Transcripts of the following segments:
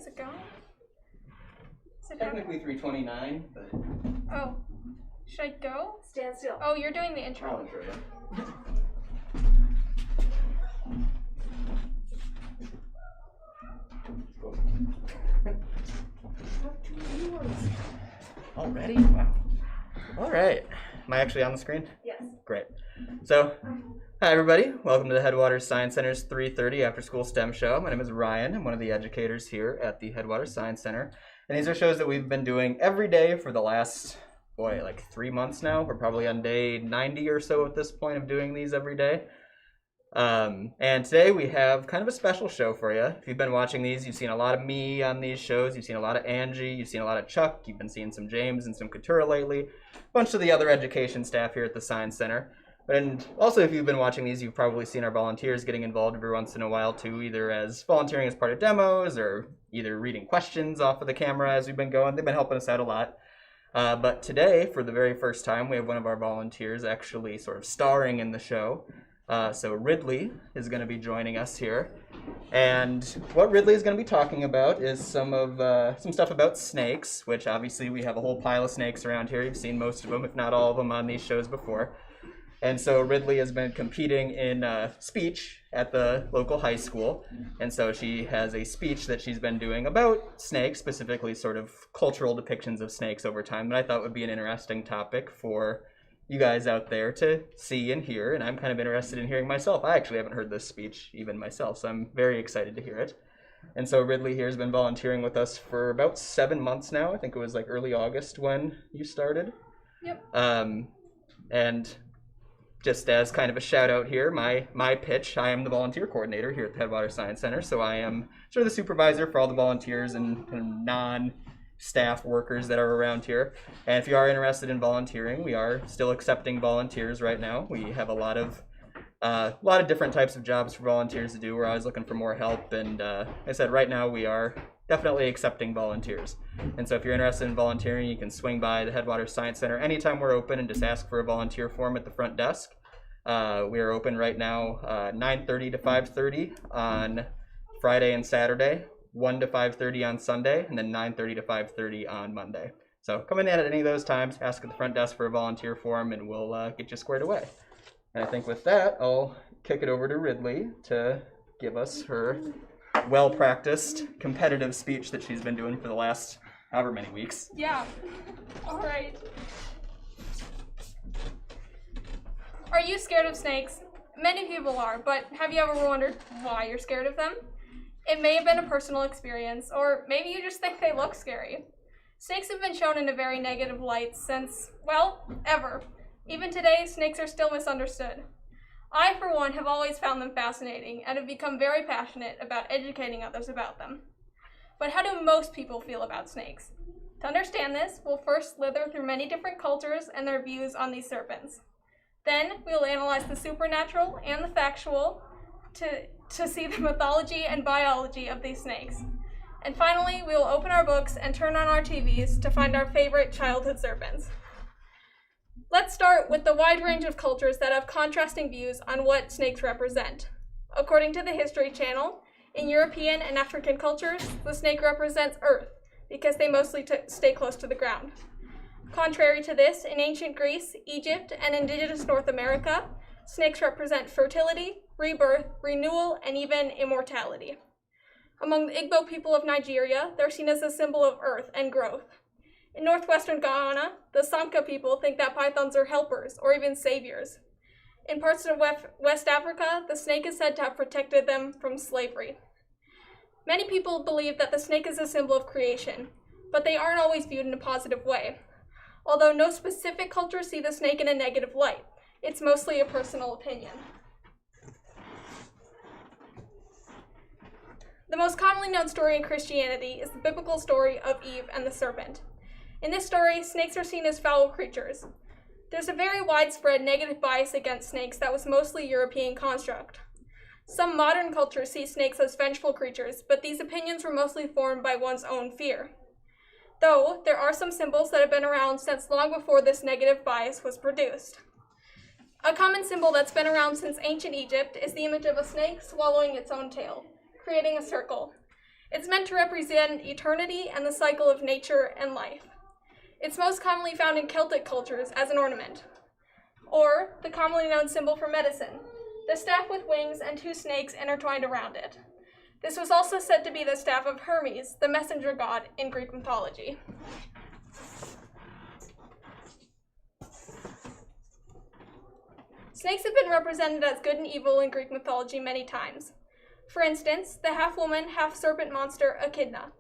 is it going? Technically 3:29, but... Oh. Should I go? Stand still. Oh, you're doing the intro. I'll intro them. Already? Wow. All right. Am I actually on the screen? Yes. Great. So, hi everybody. Welcome to the Headwaters Science Center's 3:30 After School STEM Show. My name is Ryan. I'm one of the educators here at the Headwaters Science Center. And these are shows that we've been doing every day for the last, like 3 months now. We're probably on day 90 or so at this point of doing these every day. And today we have kind of a special show for you. If you've been watching these, you've seen a lot of me on these shows. You've seen a lot of Angie. You've seen a lot of Chuck. You've been seeing some James and some Katura lately. A bunch of the other education staff here at the Science Center. And also, if you've been watching these, you've probably seen our volunteers getting involved every once in a while too, either as volunteering as part of demos or either reading questions off of the camera as we've been going. They've been helping us out a lot. But today, for the very first time, we have one of our volunteers actually sort of starring in the show. So Ridley is going to be joining us here. And what Ridley is going to be talking about is some stuff about snakes, which obviously we have a whole pile of snakes around here. You've seen most of them, if not all of them, on these shows before. And so Ridley has been competing in speech at the local high school. And so she has a speech that she's been doing about snakes, specifically sort of cultural depictions of snakes over time, that I thought would be an interesting topic for you guys out there to see and hear. And I'm kind of interested in hearing myself. I actually haven't heard this speech even myself, so I'm very excited to hear it. And so Ridley here has been volunteering with us for about 7 months now. I think it was like early August when you started. Yep. And just as kind of a shout out here, my pitch, I am the volunteer coordinator here at the Headwaters Science Center, so I am sort of the supervisor for all the volunteers and non-staff workers that are around here. And if you are interested in volunteering, we are still accepting volunteers right now. We have a lot of different types of jobs for volunteers to do. We're always looking for more help, and like I said, right now we are definitely accepting volunteers. And so if you're interested in volunteering, you can swing by the Headwaters Science Center anytime we're open and just ask for a volunteer form at the front desk. We are open right now 9:30 to 5:30 on Friday and Saturday, 1 to 5:30 on Sunday, and then 9:30 to 5:30 on Monday. So come in at any of those times, ask at the front desk for a volunteer form, and we'll get you squared away. And I think with that, I'll kick it over to Ridley to give us her well-practiced, competitive speech that she's been doing for the last however many weeks. Yeah. All right. Are you scared of snakes? Many people are, but have you ever wondered why you're scared of them? It may have been a personal experience, or maybe you just think they look scary. Snakes have been shown in a very negative light since, well, ever. Even today, snakes are still misunderstood. I, for one, have always found them fascinating and have become very passionate about educating others about them. But how do most people feel about snakes? To understand this, we'll first slither through many different cultures and their views on these serpents. Then, we'll analyze the supernatural and the factual to see the mythology and biology of these snakes. And finally, we will open our books and turn on our TVs to find our favorite childhood serpents. Let's start with the wide range of cultures that have contrasting views on what snakes represent. According to the History Channel, in European and African cultures, the snake represents Earth because they mostly stay close to the ground. Contrary to this, in ancient Greece, Egypt, and indigenous North America, snakes represent fertility, rebirth, renewal, and even immortality. Among the Igbo people of Nigeria, they're seen as a symbol of earth and growth. In northwestern Ghana, the Sanka people think that pythons are helpers or even saviors. In parts of West Africa, the snake is said to have protected them from slavery. Many people believe that the snake is a symbol of creation, but they aren't always viewed in a positive way. Although no specific cultures see the snake in a negative light, it's mostly a personal opinion. The most commonly known story in Christianity is the biblical story of Eve and the serpent. In this story, snakes are seen as foul creatures. There's a very widespread negative bias against snakes that was mostly European construct. Some modern cultures see snakes as vengeful creatures, but these opinions were mostly formed by one's own fear. Though, there are some symbols that have been around since long before this negative bias was produced. A common symbol that's been around since ancient Egypt is the image of a snake swallowing its own tail, creating a circle. It's meant to represent eternity and the cycle of nature and life. It's most commonly found in Celtic cultures as an ornament. Or the commonly known symbol for medicine, the staff with wings and two snakes intertwined around it. This was also said to be the staff of Hermes, the messenger god in Greek mythology. Snakes have been represented as good and evil in Greek mythology many times. For instance, the half-woman, half-serpent monster Echidna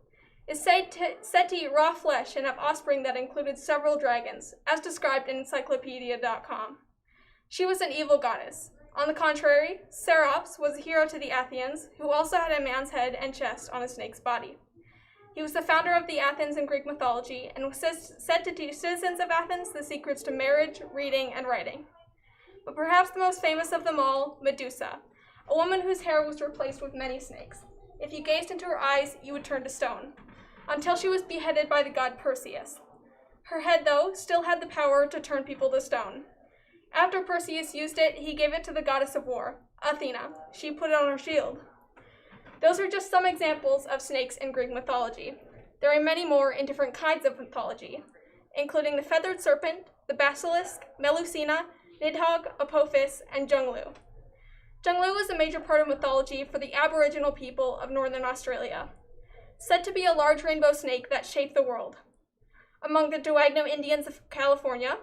is said to eat raw flesh and have offspring that included several dragons, as described in encyclopedia.com. She was an evil goddess. On the contrary, Serops was a hero to the Athenians, who also had a man's head and chest on a snake's body. He was the founder of the Athens in Greek mythology and was said to teach citizens of Athens the secrets to marriage, reading, and writing. But perhaps the most famous of them all, Medusa, a woman whose hair was replaced with many snakes. If you gazed into her eyes, you would turn to stone, until she was beheaded by the god Perseus. Her head, though, still had the power to turn people to stone. After Perseus used it, he gave it to the goddess of war, Athena. She put it on her shield. Those are just some examples of snakes in Greek mythology. There are many more in different kinds of mythology, including the Feathered Serpent, the Basilisk, Melusina, Nidhogg, Apophis, and Junglu. Junglu is a major part of mythology for the Aboriginal people of northern Australia, said to be a large rainbow snake that shaped the world. Among the Duwagno Indians of California,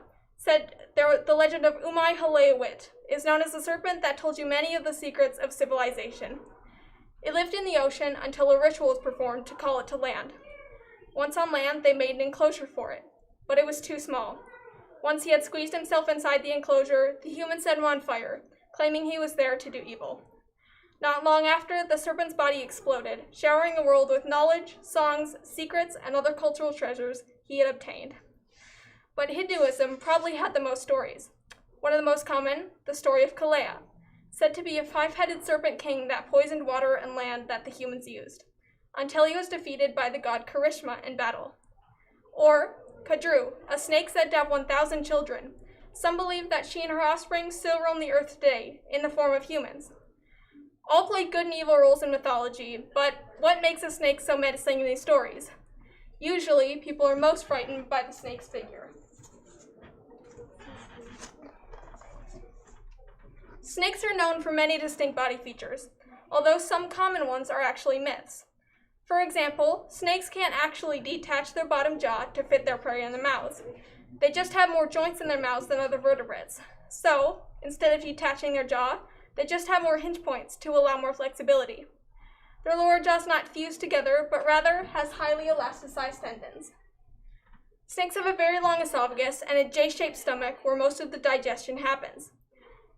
the legend of Umai Halewit is known as a serpent that told you many of the secrets of civilization. It lived in the ocean until a ritual was performed to call it to land. Once on land, they made an enclosure for it, but it was too small. Once he had squeezed himself inside the enclosure, the humans set him on fire, claiming he was there to do evil. Not long after, the serpent's body exploded, showering the world with knowledge, songs, secrets, and other cultural treasures he had obtained. But Hinduism probably had the most stories. One of the most common, the story of Kalea, said to be a five-headed serpent king that poisoned water and land that the humans used, until he was defeated by the god Karishma in battle. Or Kadru, a snake said to have 1,000 children. Some believe that she and her offspring still roam the earth today, in the form of humans. All play good and evil roles in mythology, but what makes a snake so menacing in these stories? Usually, people are most frightened by the snake's figure. Snakes are known for many distinct body features, although some common ones are actually myths. For example, snakes can't actually detach their bottom jaw to fit their prey in their mouths. They just have more joints in their mouths than other vertebrates. So, instead of detaching their jaw, they just have more hinge points to allow more flexibility. Their lower jaw is not fused together, but rather has highly elasticized tendons. Snakes have a very long esophagus and a J-shaped stomach where most of the digestion happens.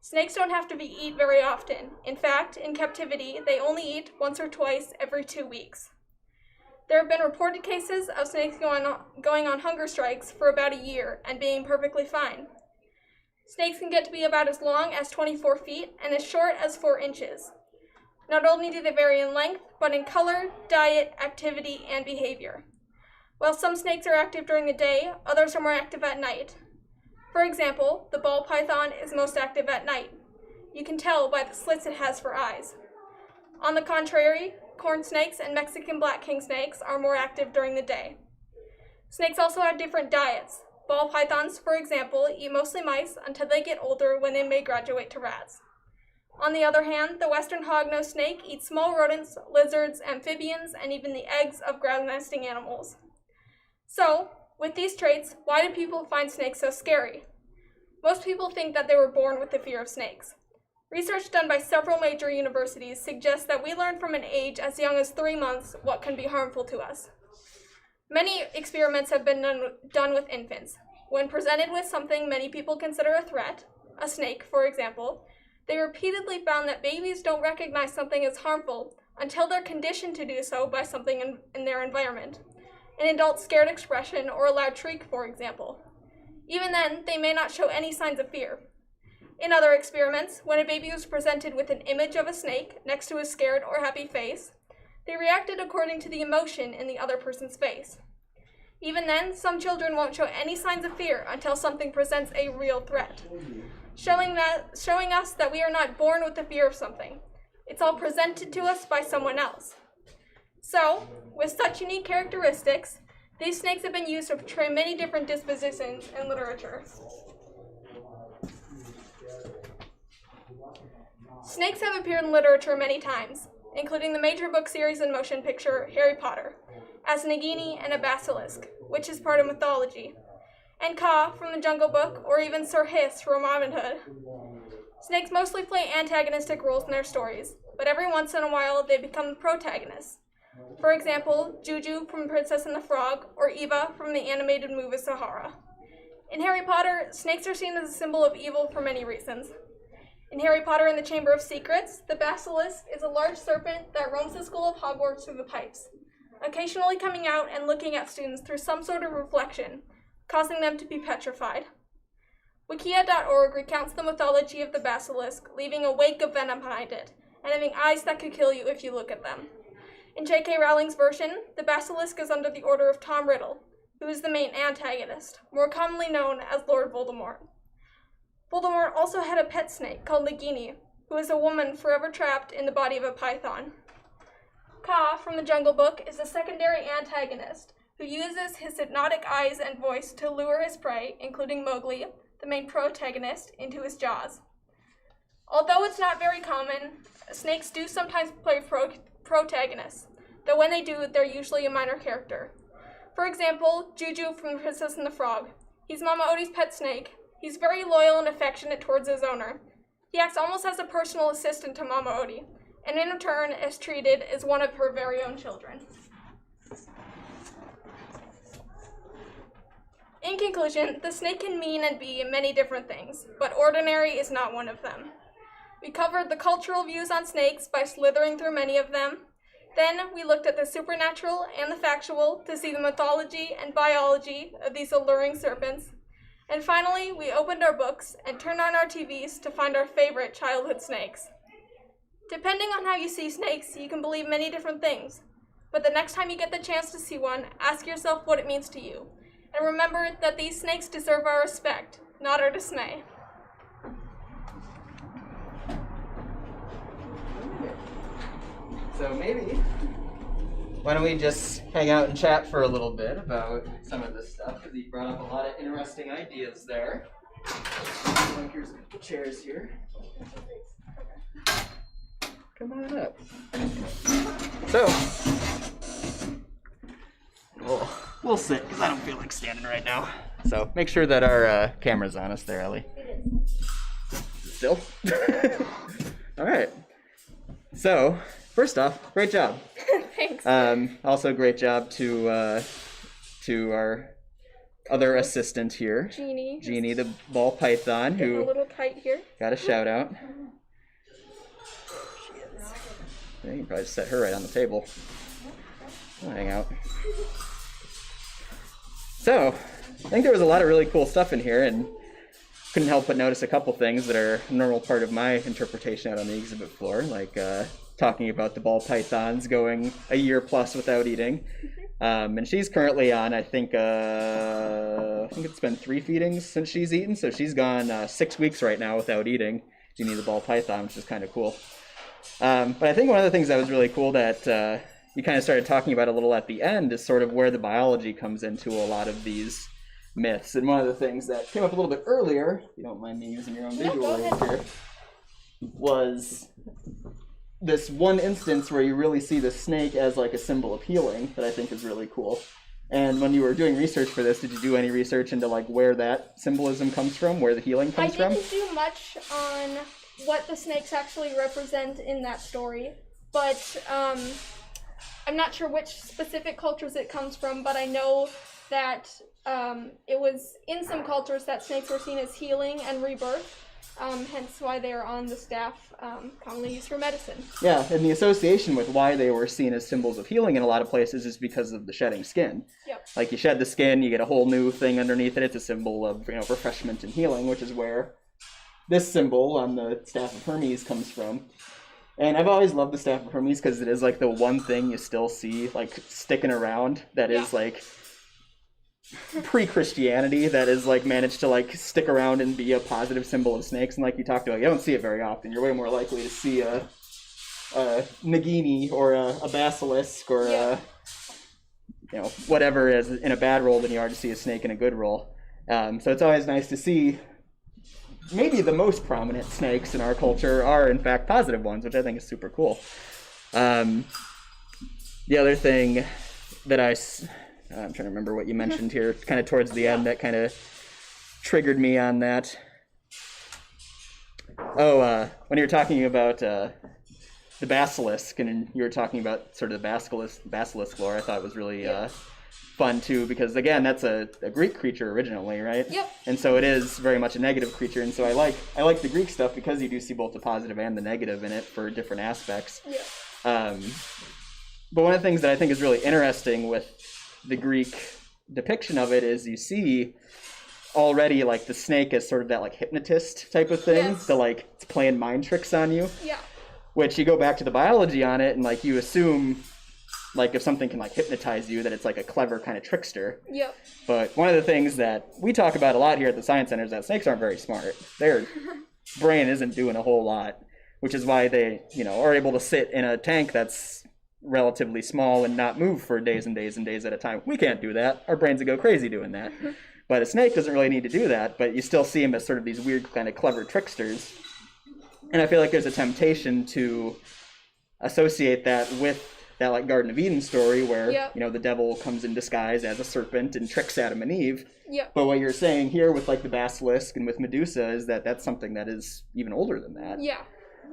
Snakes don't have to be eaten very often. In fact, in captivity, they only eat once or twice every 2 weeks. There have been reported cases of snakes going on hunger strikes for about a year and being perfectly fine. Snakes can get to be about as long as 24 feet and as short as 4 inches. Not only do they vary in length, but in color, diet, activity, and behavior. While some snakes are active during the day, others are more active at night. For example, the ball python is most active at night. You can tell by the slits it has for eyes. On the contrary, corn snakes and Mexican black king snakes are more active during the day. Snakes also have different diets. Ball pythons, for example, eat mostly mice until they get older when they may graduate to rats. On the other hand, the western hognose snake eats small rodents, lizards, amphibians, and even the eggs of ground-nesting animals. So, with these traits, why do people find snakes so scary? Most people think that they were born with the fear of snakes. Research done by several major universities suggests that we learn from an age as young as 3 months what can be harmful to us. Many experiments have been done with infants. When presented with something many people consider a threat, a snake, for example, they repeatedly found that babies don't recognize something as harmful until they're conditioned to do so by something in their environment. An adult's scared expression or a loud shriek, for example. Even then, they may not show any signs of fear. In other experiments, when a baby was presented with an image of a snake next to a scared or happy face, they reacted according to the emotion in the other person's face. Even then, some children won't show any signs of fear until something presents a real threat, showing us that we are not born with the fear of something. It's all presented to us by someone else. So, with such unique characteristics, these snakes have been used to portray many different dispositions in literature. Snakes have appeared in literature many times, including the major book series and motion picture Harry Potter, as Nagini and a Basilisk, which is part of mythology, and Kaa from the Jungle Book, or even Sir Hiss from Robin Hood. Snakes mostly play antagonistic roles in their stories, but every once in a while they become the protagonists. For example, Juju from Princess and the Frog, or Eva from the animated movie Sahara. In Harry Potter, snakes are seen as a symbol of evil for many reasons. In Harry Potter and the Chamber of Secrets, the Basilisk is a large serpent that roams the school of Hogwarts through the pipes, occasionally coming out and looking at students through some sort of reflection, causing them to be petrified. Wikia.org recounts the mythology of the Basilisk, leaving a wake of venom behind it, and having eyes that could kill you if you look at them. In J.K. Rowling's version, the Basilisk is under the order of Tom Riddle, who is the main antagonist, more commonly known as Lord Voldemort. Voldemort also had a pet snake called Nagini, who is a woman forever trapped in the body of a python. Kaa from the Jungle Book is a secondary antagonist, who uses his hypnotic eyes and voice to lure his prey, including Mowgli, the main protagonist, into his jaws. Although it's not very common, snakes do sometimes play protagonists, though when they do, they're usually a minor character. For example, Juju from Princess and the Frog. He's Mama Odie's pet snake. He's very loyal and affectionate towards his owner. He acts almost as a personal assistant to Mama Odie, and in return is treated as one of her very own children. In conclusion, the snake can mean and be many different things, but ordinary is not one of them. We covered the cultural views on snakes by slithering through many of them. Then we looked at the supernatural and the factual to see the mythology and biology of these alluring serpents. And finally, we opened our books and turned on our TVs to find our favorite childhood snakes. Depending on how you see snakes, you can believe many different things. But the next time you get the chance to see one, ask yourself what it means to you. And remember that these snakes deserve our respect, not our dismay. So maybe, why don't we just hang out and chat for a little bit about some of this stuff, because he brought up a lot of interesting ideas there. Here's a couple chairs here. Come on up. So, we'll sit, because I don't feel like standing right now. So make sure that our camera's on us there, Ellie. It is. Still? All right. So, first off, great job. Thanks. Also, great job to our other assistant here, Jeannie, the ball python, Getting who a little tight here. got a shout out. Yeah, you can probably just set her right on the table. We'll hang out. So, I think there was a lot of really cool stuff in here, and couldn't help but notice a couple things that are a normal part of my interpretation out on the exhibit floor, like talking about the ball pythons going a year plus without eating. And she's currently on, I think it's been 3 feedings since she's eaten, so she's gone 6 weeks right now without eating. Jeannie the ball python, which is kind of cool. But I think one of the things that was really cool that you kind of started talking about a little at the end is sort of where the biology comes into a lot of these myths. And one of the things that came up a little bit earlier, if you don't mind me using your own visual aids here, was this one instance where you really see the snake as like a symbol of healing that I think is really cool. And when you were doing research for this, did you do any research into like where that symbolism comes from, where the healing comes from? I didn't do much on what the snakes actually represent in that story, but I'm not sure which specific cultures it comes from, but I know that it was in some cultures that snakes were seen as healing and rebirth, hence why they are on the staff commonly used for medicine. Yeah, and the association with why they were seen as symbols of healing in a lot of places is because of the shedding skin. Yep. Like you shed the skin, you get a whole new thing underneath it. It's a symbol of refreshment and healing, which is where this symbol on the staff of Hermes comes from. And I've always loved the staff of Hermes because it is like the one thing you still see like sticking around that is like pre-Christianity, that is like managed to like stick around and be a positive symbol of snakes. And like you talked about, you don't see it very often. You're way more likely to see a Nagini or a basilisk or Yeah. whatever is in a bad role than you are to see a snake in a good role. So it's always nice to see maybe the most prominent snakes in our culture are in fact positive ones, which I think is super cool. The other thing that I'm trying to remember what you mentioned here kind of towards the end that kind of triggered me on that. When you were talking about the basilisk, and you were talking about sort of the basilisk lore, I thought was really fun too, because again, that's a Greek creature originally, right? Yep. And so it is very much a negative creature, and so I like the Greek stuff because you do see both the positive and the negative in it for different aspects. Yeah. But one of the things that I think is really interesting with the Greek depiction of it is you see already like the snake as sort of that like hypnotist type of thing. Yes. So like it's playing mind tricks on you. Yeah. Which you go back to the biology on it and like you assume like if something can like hypnotize you that it's like a clever kind of trickster. Yep. But one of the things that we talk about a lot here at the Science Center is that snakes aren't very smart. Their brain isn't doing a whole lot, which is why they, are able to sit in a tank that's relatively small and not move for days and days and days at a time. We can't do that. Our brains would go crazy doing that. But a snake doesn't really need to do that, but you still see them as sort of these weird kind of clever tricksters. And I feel like there's a temptation to associate that with that like Garden of Eden story where, Yep. the devil comes in disguise as a serpent and tricks Adam and Eve. Yep. But what you're saying here with like the basilisk and with Medusa is that that's something that is even older than that. Yeah.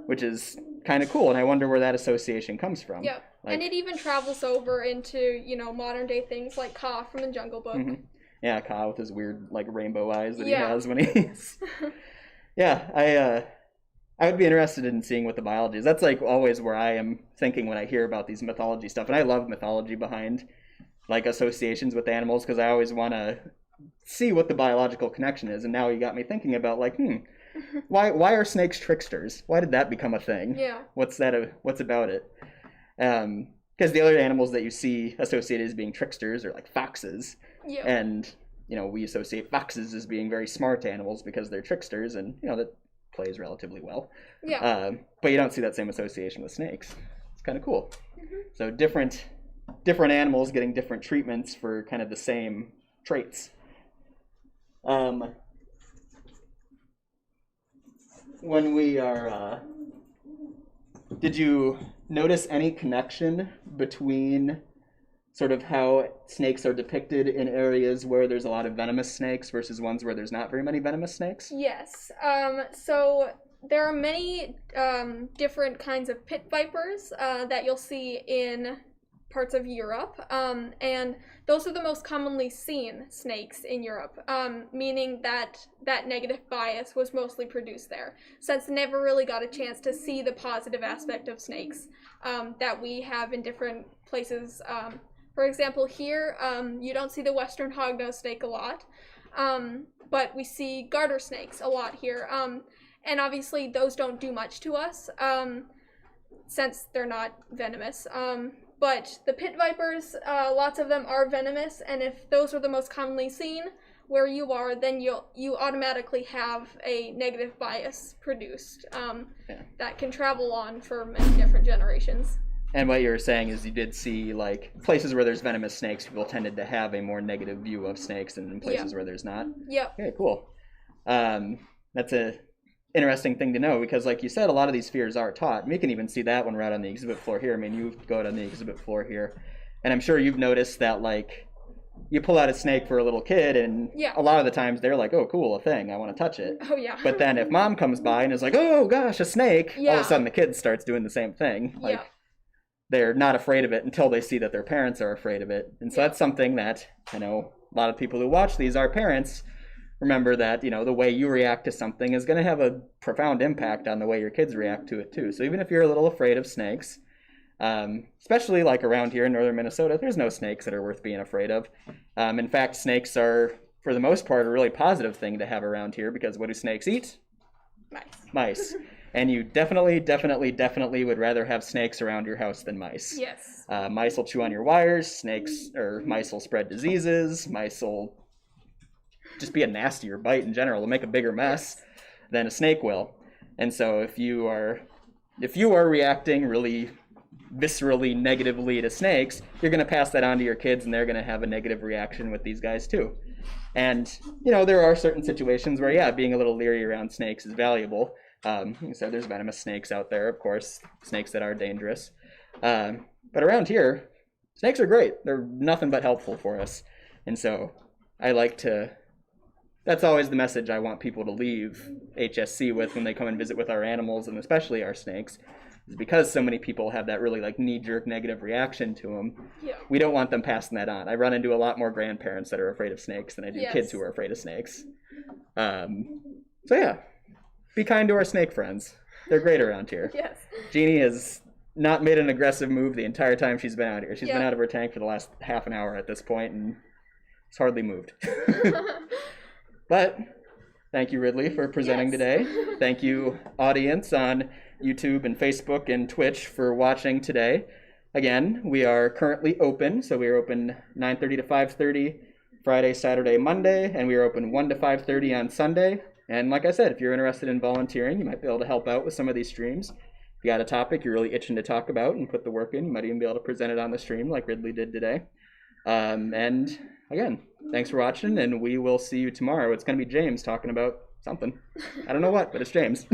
Which is kind of cool, and I wonder where that association comes from. Yeah. And it even travels over into, modern day things like Ka from the Jungle Book. Mm-hmm. Yeah, Ka with his weird like rainbow eyes that Yeah. he has when he's yeah, I would be interested in seeing what the biology is. That's like always where I am thinking when I hear about these mythology stuff, and I love mythology behind like associations with animals because I always want to see what the biological connection is. And now you got me thinking about like, why are snakes tricksters? Why did that become a thing? Yeah. What's about it? Because the other animals that you see associated as being tricksters are like foxes. Yeah. And, we associate foxes as being very smart animals because they're tricksters, and, that plays relatively well. Yeah. But you don't see that same association with snakes. It's kind of cool. Mm-hmm. So different animals getting different treatments for kind of the same traits. When we are, did you notice any connection between sort of how snakes are depicted in areas where there's a lot of venomous snakes versus ones where there's not very many venomous snakes? Yes. So there are many different kinds of pit vipers that you'll see in parts of Europe, and those are the most commonly seen snakes in Europe, meaning that negative bias was mostly produced there, since never really got a chance to see the positive aspect of snakes that we have in different places. For example, here, you don't see the western hognose snake a lot, but we see garter snakes a lot here, and obviously those don't do much to us, since they're not venomous. But the pit vipers, lots of them are venomous, and if those are the most commonly seen where you are, then you automatically have a negative bias produced that can travel on for many different generations. And what you were saying is you did see, like, places where there's venomous snakes, people tended to have a more negative view of snakes than in places where there's not? Yep. Okay, cool. That's a interesting thing to know because, like you said, a lot of these fears are taught. And we can even see that when we're out on the exhibit floor here. I mean, you go out on the exhibit floor here, and I'm sure you've noticed that, like, you pull out a snake for a little kid, and a lot of the times they're like, oh, cool, a thing, I want to touch it. Oh, yeah. But then if mom comes by and is like, oh, gosh, a snake, all of a sudden the kid starts doing the same thing. Like, they're not afraid of it until they see that their parents are afraid of it. And so that's something that, I know, a lot of people who watch these are parents. Remember that, the way you react to something is going to have a profound impact on the way your kids react to it, too. So even if you're a little afraid of snakes, especially like around here in northern Minnesota, there's no snakes that are worth being afraid of. In fact, snakes are, for the most part, a really positive thing to have around here because what do snakes eat? Mice. And you definitely would rather have snakes around your house than mice. Yes. Mice will chew on your wires. Mice will spread diseases. Mice will just be a nastier bite in general. It'll make a bigger mess than a snake will. And so if you are if you are reacting really viscerally negatively to snakes, you're going to pass that on to your kids, and they're going to have a negative reaction with these guys too. And there are certain situations where being a little leery around snakes is valuable. So there's venomous snakes out there, of course, snakes that are dangerous. But around here, snakes are great. They're nothing but helpful for us. And so that's always the message I want people to leave HSC with when they come and visit with our animals, and especially our snakes, is because so many people have that really knee-jerk negative reaction to them. Yeah. We don't want them passing that on. I run into a lot more grandparents that are afraid of snakes than I do kids who are afraid of snakes. Be kind to our snake friends. They're great around here. Yes. Jeannie has not made an aggressive move the entire time she's been out here. She's been out of her tank for the last half an hour at this point, and it's hardly moved. But thank you, Ridley, for presenting today. Thank you, audience on YouTube and Facebook and Twitch, for watching today. Again, we are currently open, so we are open 9:30 to 5:30 Friday, Saturday, Monday, and we are open 1 to 5:30 on Sunday. And like I said, if you're interested in volunteering, you might be able to help out with some of these streams. If you got a topic you're really itching to talk about and put the work in, you might even be able to present it on the stream like Ridley did today. And again, thanks for watching, and we will see you tomorrow. It's going to be James talking about something. I don't know what, but it's James.